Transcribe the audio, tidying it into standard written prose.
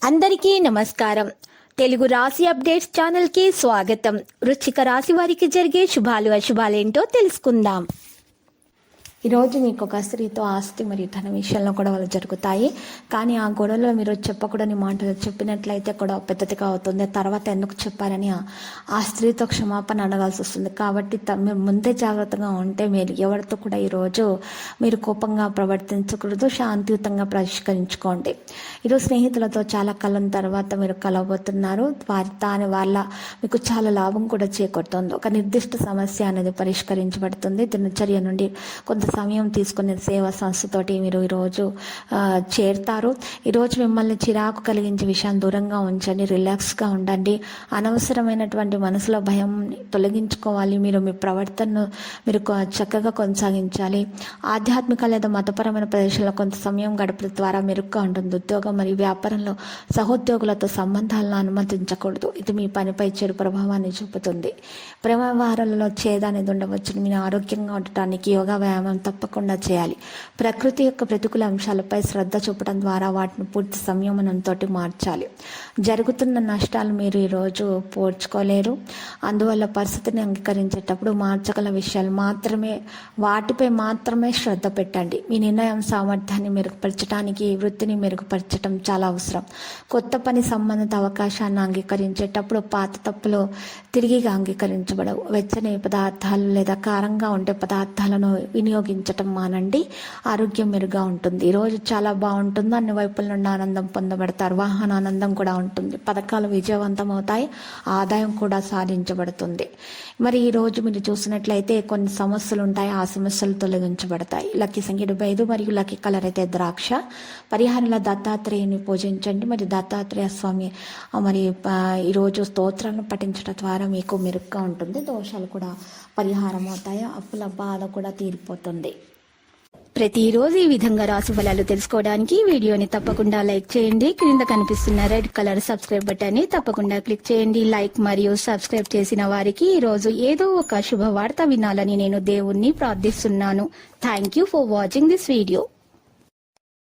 అందరికీ నమస్కారం. తెలుగు రాశి అప్డేట్స్ ఛానల్ కి స్వాగతం. వృశ్చిక రాశి వారికి జరిగే శుభాలు అశుభాలేంటో తెలుసుకుందాం. ఈరోజు మీకు ఒక స్త్రీతో ఆస్తి మరియు ధన విషయంలో గొడవలు జరుగుతాయి. కానీ ఆ గొడవలో మీరు చెప్పకూడని మాటలు చెప్పినట్లయితే గొడవ పెద్దదిగా అవుతుంది. తర్వాత ఎందుకు చెప్పారని ఆ స్త్రీతో క్షమాపణ అడగాల్సి వస్తుంది. కాబట్టి మీరు ముందే జాగ్రత్తగా ఉంటే మీరు ఎవరితో కూడా ఈరోజు మీరు కోపంగా ప్రవర్తించకూడదు. శాంతియుతంగా పరిష్కరించుకోండి. ఈరోజు స్నేహితులతో చాలా కాలం తర్వాత మీరు కలవబోతున్నారు. దాని వల్ల మీకు చాలా లాభం కూడా చేకూరుతుంది. ఒక నిర్దిష్ట సమస్య అనేది పరిష్కరించబడుతుంది. దినచర్య నుండి కొంత సమయం తీసుకునే సేవా సంస్థతోటి మీరు ఈరోజు చేరుతారు. ఈరోజు మిమ్మల్ని చిరాకు కలిగించే విషయాన్ని దూరంగా ఉంచండి. రిలాక్స్గా ఉండండి. అనవసరమైనటువంటి మనసులో భయం తొలగించుకోవాలి. మీరు మీ ప్రవర్తనను మీరు చక్కగా కొనసాగించాలి. ఆధ్యాత్మిక లేదా మతపరమైన ప్రదేశాల్లో కొంత సమయం గడపడం ద్వారా మెరుగ్గా ఉంటుంది. ఉద్యోగం మరియు వ్యాపారంలో సహోద్యోగులతో సంబంధాలను అనుమతించకూడదు. ఇది మీ పనిపై చెడు ప్రభావాన్ని చూపుతుంది. ప్రేమ వ్యవహారాలలో ఛేదనేది ఉండవచ్చు. మీరు ఆరోగ్యంగా ఉండటానికి యోగా వ్యాయామం తప్పకుండా చేయాలి. ప్రకృతి యొక్క ప్రతికూల అంశాలపై శ్రద్ధ చూపడం ద్వారా వాటిని పూర్తి సంయమనంతో మార్చాలి. జరుగుతున్న నష్టాలు మీరు ఈరోజు పోడ్చుకోలేరు. అందువల్ల పరిస్థితిని అంగీకరించేటప్పుడు మార్చగల విషయాలు వాటిపై మాత్రమే శ్రద్ధ పెట్టండి. మీ నిర్ణయం సామర్థ్యాన్ని మెరుగుపరచడానికి వృత్తిని మెరుగుపరచడం చాలా అవసరం. కొత్త పని సంబంధిత అవకాశాన్ని అంగీకరించేటప్పుడు పాత తప్పులు తిరిగి అంగీకరించబడవు. వెచ్చని పదార్థాలు లేదా కారంగా ఉండే పదార్థాలను వినియోగించటం మానండి. ఆరోగ్యం మెరుగ్గా ఉంటుంది. ఈరోజు చాలా బాగుంటుంది. అన్ని వైపుల నుండి ఆనందం పొందబడతారు. వాహన ఆనందం కూడా ఉంటుంది. పథకాలు విజయవంతం అవుతాయి. ఆదాయం కూడా సాధించబడుతుంది. మరి ఈరోజు మీరు చూసినట్లయితే కొన్ని సమస్యలు ఉంటాయి. ఆ సమస్యలు తొలగించబడతాయి. లక్కీ సంఖ్య 25 మరియు లక్కీ కలర్ అయితే ద్రాక్ష. పరిహారంలో దత్తాత్రేయుని పూజించండి. మరి దత్తాత్రేయ స్వామి మరి ఈరోజు స్తోత్రాలను పఠించడం ద్వారా మీకు మెరుగ్గా ఉంటుంది. దోషాలు కూడా పరిహారం అవుతాయి. అప్పుల బాధ కూడా తీరిపోతుంది. ప్రతిరోజు ఈ విధంగా రాశి ఫలాలు తెలుసుకోవడానికి వీడియోని తప్పకుండా లైక్ చేయండి. క్రింద కనిపిస్తున్న రెడ్ కలర్ సబ్స్క్రైబ్ బటన్ ని తప్పకుండా క్లిక్ చేయండి. లైక్ మరియు సబ్స్క్రైబ్ చేసిన వారికి ఈ రోజు ఏదో ఒక శుభవార్త వినాలని నేను దేవుణ్ణి ప్రార్థిస్తున్నాను. Thank you for watching this video.